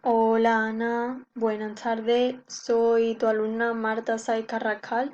Hola Ana, buenas tardes. Soy tu alumna Marta Saiz Carrascal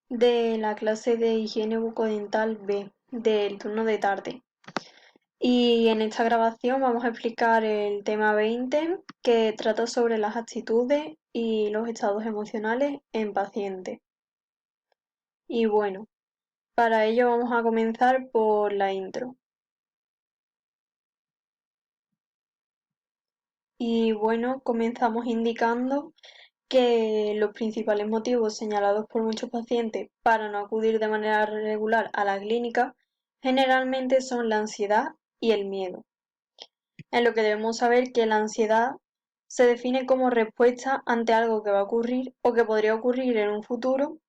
de la clase de Higiene Bucodental B del turno de tarde. Y en esta grabación vamos a explicar el tema 20 que trata sobre las actitudes y los estados emocionales en pacientes. Y bueno, para ello vamos a comenzar por la intro. Y bueno, comenzamos indicando que los principales motivos señalados por muchos pacientes para no acudir de manera regular a la clínica generalmente son la ansiedad y el miedo, en lo que debemos saber que la ansiedad se define como respuesta ante algo que va a ocurrir o que podría ocurrir en un futuro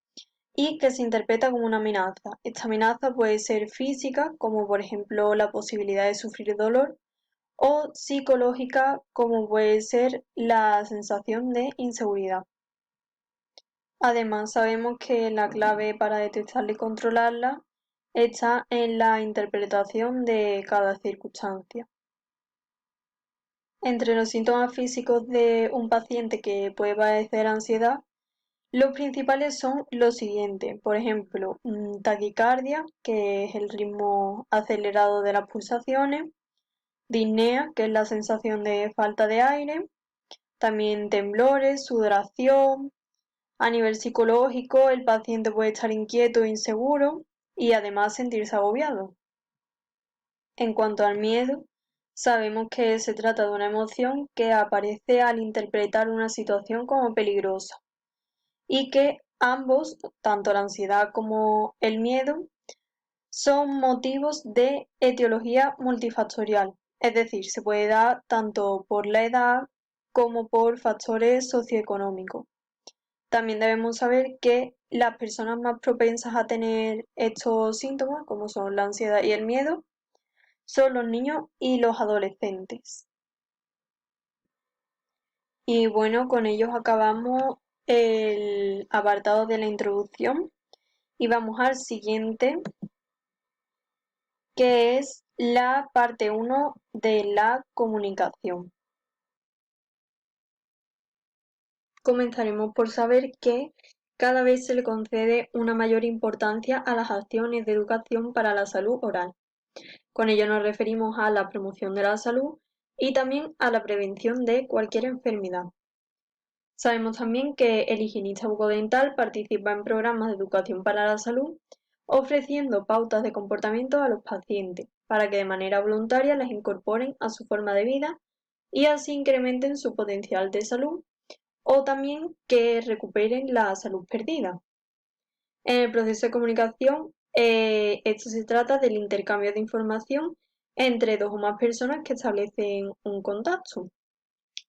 y que se interpreta como una amenaza. Esta amenaza puede ser física, como por ejemplo la posibilidad de sufrir dolor, o psicológica, como puede ser la sensación de inseguridad. Además, sabemos que la clave para detectarla y controlarla está en la interpretación de cada circunstancia. Entre los síntomas físicos de un paciente que puede padecer ansiedad, los principales son los siguientes. Por ejemplo, taquicardia, que es el ritmo acelerado de las pulsaciones, disnea, que es la sensación de falta de aire, también temblores, sudoración. A nivel psicológico, el paciente puede estar inquieto e inseguro y además sentirse agobiado. En cuanto al miedo, sabemos que se trata de una emoción que aparece al interpretar una situación como peligrosa y que ambos, tanto la ansiedad como el miedo, son motivos de etiología multifactorial, es decir, se puede dar tanto por la edad como por factores socioeconómicos. También debemos saber que las personas más propensas a tener estos síntomas, como son la ansiedad y el miedo, son los niños y los adolescentes. Y bueno, con ellos acabamos el apartado de la introducción y vamos al siguiente, que es la parte 1 de la comunicación. Comenzaremos por saber que cada vez se le concede una mayor importancia a las acciones de educación para la salud oral. Con ello nos referimos a la promoción de la salud y también a la prevención de cualquier enfermedad. Sabemos también que el higienista bucodental participa en programas de educación para la salud, ofreciendo pautas de comportamiento a los pacientes para que de manera voluntaria las incorporen a su forma de vida y así incrementen su potencial de salud o también que recuperen la salud perdida. En el proceso de comunicación, esto se trata del intercambio de información entre dos o más personas que establecen un contacto.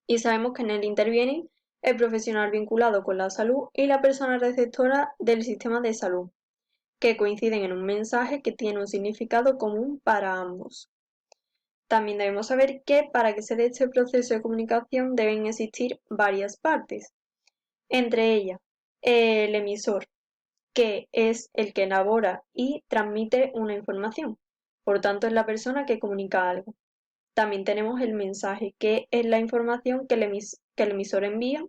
Y sabemos que en él intervienen el profesional vinculado con la salud y la persona receptora del sistema de salud, que coinciden en un mensaje que tiene un significado común para ambos. También debemos saber que para que se dé este proceso de comunicación deben existir varias partes, entre ellas el emisor, que es el que elabora y transmite una información. Por tanto, es la persona que comunica algo. También tenemos el mensaje, que es la información que el emisor envía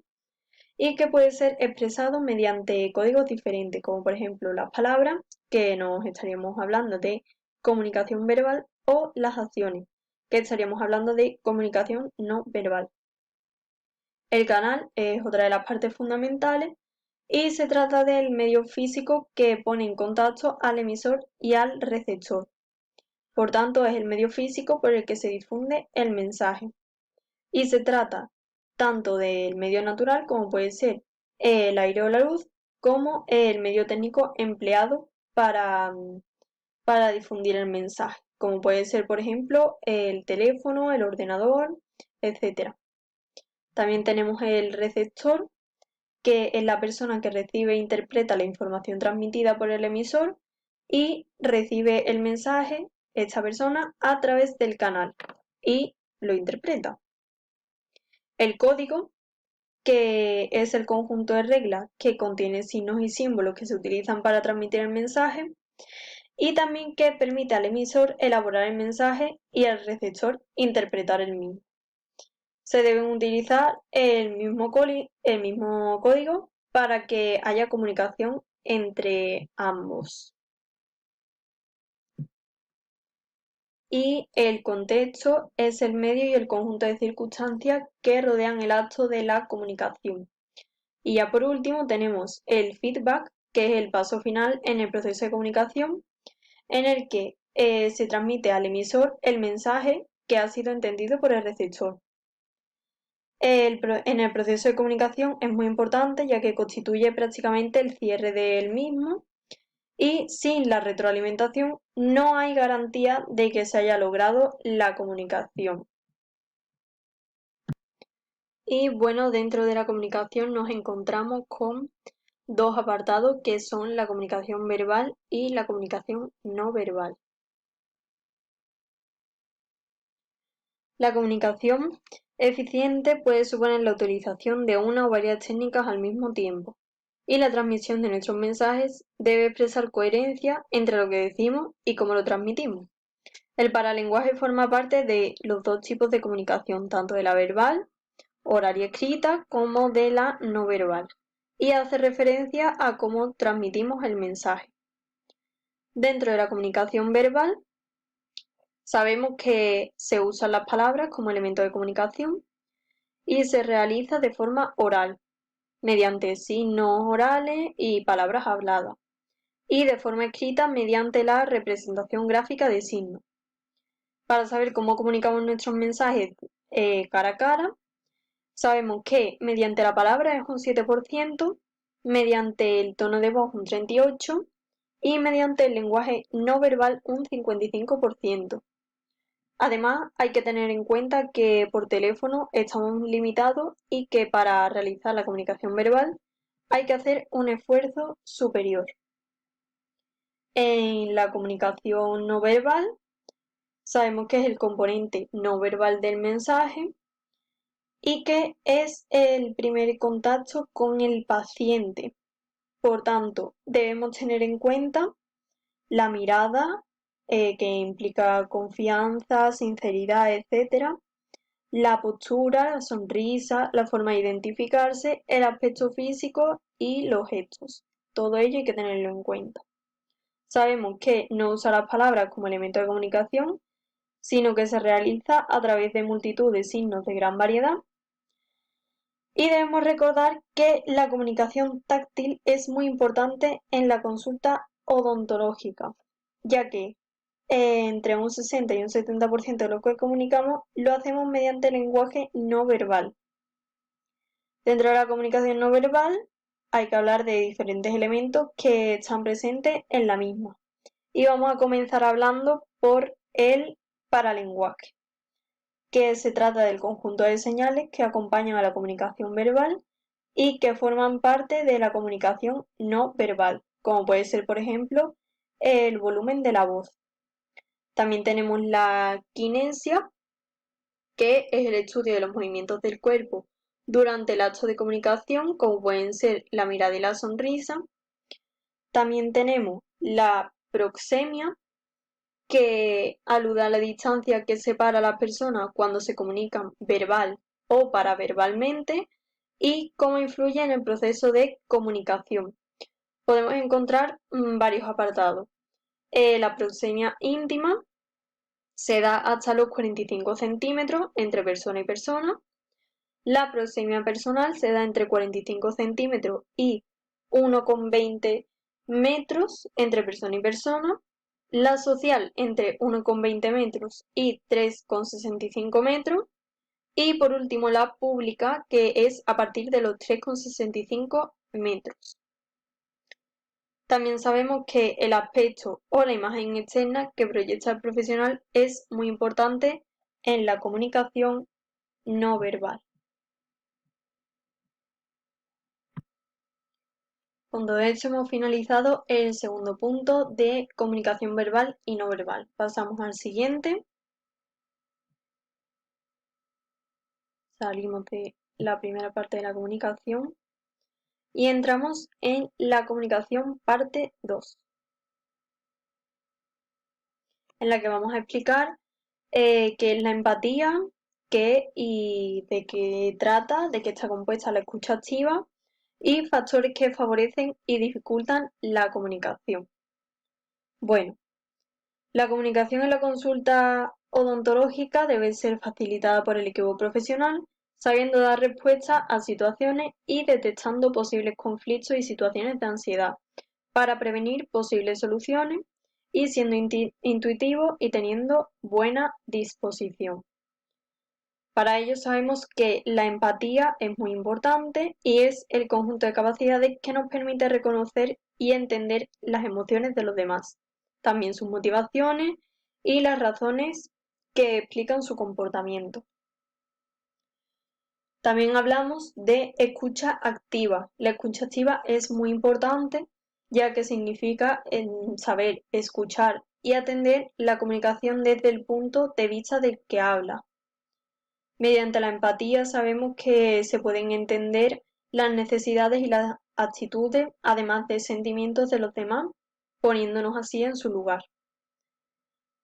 y que puede ser expresado mediante códigos diferentes, como por ejemplo las palabras, que nos estaríamos hablando de comunicación verbal, o las acciones, que estaríamos hablando de comunicación no verbal. El canal es otra de las partes fundamentales y se trata del medio físico que pone en contacto al emisor y al receptor. Por tanto, es el medio físico por el que se difunde el mensaje. Y se trata tanto del medio natural, como puede ser el aire o la luz, como el medio técnico empleado para difundir el mensaje, como puede ser, por ejemplo, el teléfono, el ordenador, etc. También tenemos el receptor, que es la persona que recibe e interpreta la información transmitida por el emisor y recibe el mensaje, esta persona, a través del canal y lo interpreta. El código, que es el conjunto de reglas que contiene signos y símbolos que se utilizan para transmitir el mensaje y también que permite al emisor elaborar el mensaje y al receptor interpretar el mismo. Se deben utilizar el mismo código para que haya comunicación entre ambos. Y el contexto es el medio y el conjunto de circunstancias que rodean el acto de la comunicación. Y ya por último tenemos el feedback, que es el paso final en el proceso de comunicación, en el que se transmite al emisor el mensaje que ha sido entendido por el receptor. En el proceso de comunicación es muy importante ya que constituye prácticamente el cierre del mismo y sin la retroalimentación no hay garantía de que se haya logrado la comunicación. Y bueno, dentro de la comunicación nos encontramos con dos apartados que son la comunicación verbal y la comunicación no verbal. La comunicación eficiente puede suponer la utilización de una o varias técnicas al mismo tiempo, y la transmisión de nuestros mensajes debe expresar coherencia entre lo que decimos y cómo lo transmitimos. El paralenguaje forma parte de los dos tipos de comunicación, tanto de la verbal, oral y escrita, como de la no verbal, y hace referencia a cómo transmitimos el mensaje. Dentro de la comunicación verbal, sabemos que se usan las palabras como elemento de comunicación y se realiza de forma oral, mediante signos orales y palabras habladas, y de forma escrita mediante la representación gráfica de signos. Para saber cómo comunicamos nuestros mensajes cara a cara, sabemos que mediante la palabra es un 7%, mediante el tono de voz un 38% y mediante el lenguaje no verbal un 55%. Además, hay que tener en cuenta que por teléfono estamos limitados y que para realizar la comunicación verbal hay que hacer un esfuerzo superior. En la comunicación no verbal, sabemos que es el componente no verbal del mensaje y que es el primer contacto con el paciente. Por tanto, debemos tener en cuenta la mirada, que implica confianza, sinceridad, etc., la postura, la sonrisa, la forma de identificarse, el aspecto físico y los gestos. Todo ello hay que tenerlo en cuenta. Sabemos que no usa las palabras como elemento de comunicación, sino que se realiza a través de multitud de signos de gran variedad. Y debemos recordar que la comunicación táctil es muy importante en la consulta odontológica, ya que entre un 60 y un 70% de lo que comunicamos lo hacemos mediante lenguaje no verbal. Dentro de la comunicación no verbal hay que hablar de diferentes elementos que están presentes en la misma. Y vamos a comenzar hablando por el paralenguaje, que se trata del conjunto de señales que acompañan a la comunicación verbal y que forman parte de la comunicación no verbal, como puede ser, por ejemplo, el volumen de la voz. También tenemos la kinesia, que es el estudio de los movimientos del cuerpo durante el acto de comunicación, como pueden ser la mirada y la sonrisa. También tenemos la proxemia, que alude a la distancia que separa a las personas cuando se comunican verbal o paraverbalmente y cómo influye en el proceso de comunicación. Podemos encontrar varios apartados. La proxemia íntima se da hasta los 45 centímetros entre persona y persona. La proxemia personal se da entre 45 centímetros y 1,20 metros entre persona y persona. La social entre 1,20 metros y 3,65 metros. Y por último la pública, que es a partir de los 3,65 metros. También sabemos que el aspecto o la imagen externa que proyecta el profesional es muy importante en la comunicación no verbal. Con todo esto hemos finalizado el segundo punto de comunicación verbal y no verbal. Pasamos al siguiente. Salimos de la primera parte de la comunicación y entramos en la comunicación parte 2, en la que vamos a explicar qué es la empatía, qué y de qué trata, de qué está compuesta la escucha activa y factores que favorecen y dificultan la comunicación. Bueno, la comunicación en la consulta odontológica debe ser facilitada por el equipo profesional, sabiendo dar respuesta a situaciones y detectando posibles conflictos y situaciones de ansiedad, para prevenir posibles soluciones y siendo intuitivo y teniendo buena disposición. Para ello sabemos que la empatía es muy importante y es el conjunto de capacidades que nos permite reconocer y entender las emociones de los demás, también sus motivaciones y las razones que explican su comportamiento. También hablamos de escucha activa. La escucha activa es muy importante ya que significa saber escuchar y atender la comunicación desde el punto de vista del que habla. Mediante la empatía sabemos que se pueden entender las necesidades y las actitudes, además de sentimientos de los demás, poniéndonos así en su lugar.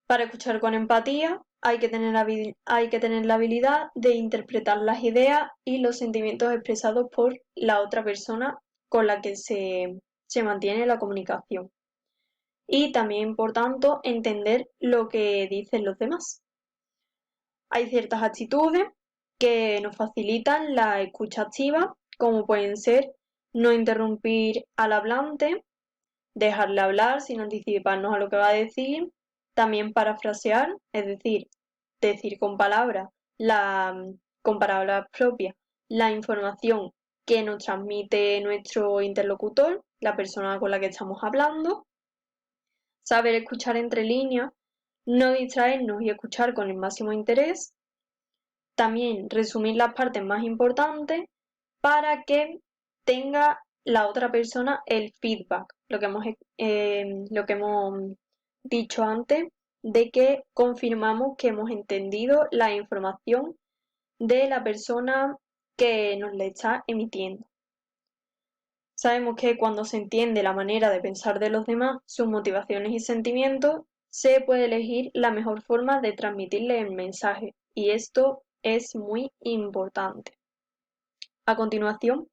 Para escuchar con empatía hay que tener la habilidad de interpretar las ideas y los sentimientos expresados por la otra persona con la que se mantiene la comunicación. Y también, por tanto, entender lo que dicen los demás. Hay ciertas actitudes que nos facilitan la escucha activa, como pueden ser no interrumpir al hablante, dejarle hablar sin anticiparnos a lo que va a decir, también parafrasear, es decir con palabras propias la información que nos transmite nuestro interlocutor, la persona con la que estamos hablando, saber escuchar entre líneas, no distraernos y escuchar con el máximo interés, también resumir las partes más importantes para que tenga la otra persona el feedback, lo que hemos dicho antes, de que confirmamos que hemos entendido la información de la persona que nos la está emitiendo. Sabemos que cuando se entiende la manera de pensar de los demás, sus motivaciones y sentimientos, se puede elegir la mejor forma de transmitirle el mensaje, y esto es muy importante. A continuación,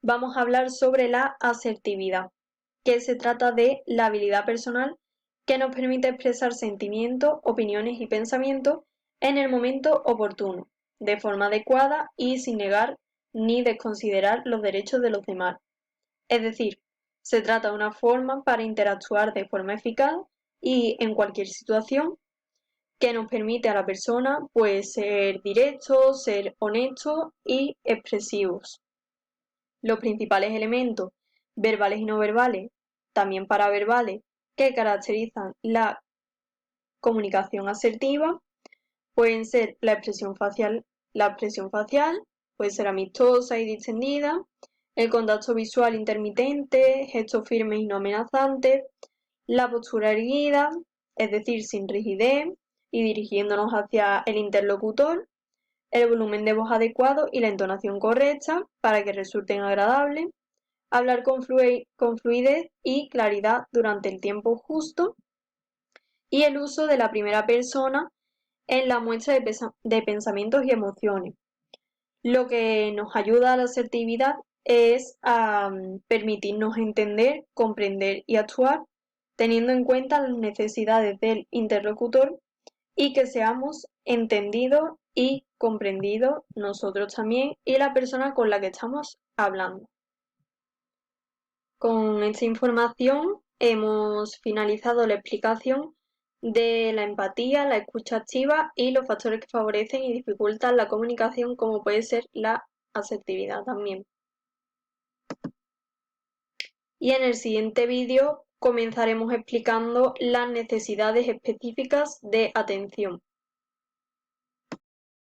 vamos a hablar sobre la asertividad, que se trata de la habilidad personal que nos permite expresar sentimientos, opiniones y pensamientos en el momento oportuno, de forma adecuada y sin negar ni desconsiderar los derechos de los demás. Es decir, se trata de una forma para interactuar de forma eficaz y en cualquier situación que nos permite a la persona pues ser directos, ser honestos y expresivos. Los principales elementos verbales y no verbales, también paraverbales, que caracterizan la comunicación asertiva pueden ser la expresión facial puede ser amistosa y distendida, el contacto visual intermitente, gestos firmes y no amenazantes, la postura erguida, es decir, sin rigidez y dirigiéndonos hacia el interlocutor, el volumen de voz adecuado y la entonación correcta para que resulten agradables, hablar con fluidez y claridad durante el tiempo justo y el uso de la primera persona en la muestra de pensamientos y emociones. Lo que nos ayuda a la asertividad es a permitirnos entender, comprender y actuar teniendo en cuenta las necesidades del interlocutor y que seamos entendidos y comprendidos nosotros también y la persona con la que estamos hablando. Con esta información hemos finalizado la explicación de la empatía, la escucha activa y los factores que favorecen y dificultan la comunicación, como puede ser la asertividad también. Y en el siguiente vídeo comenzaremos explicando las necesidades específicas de atención.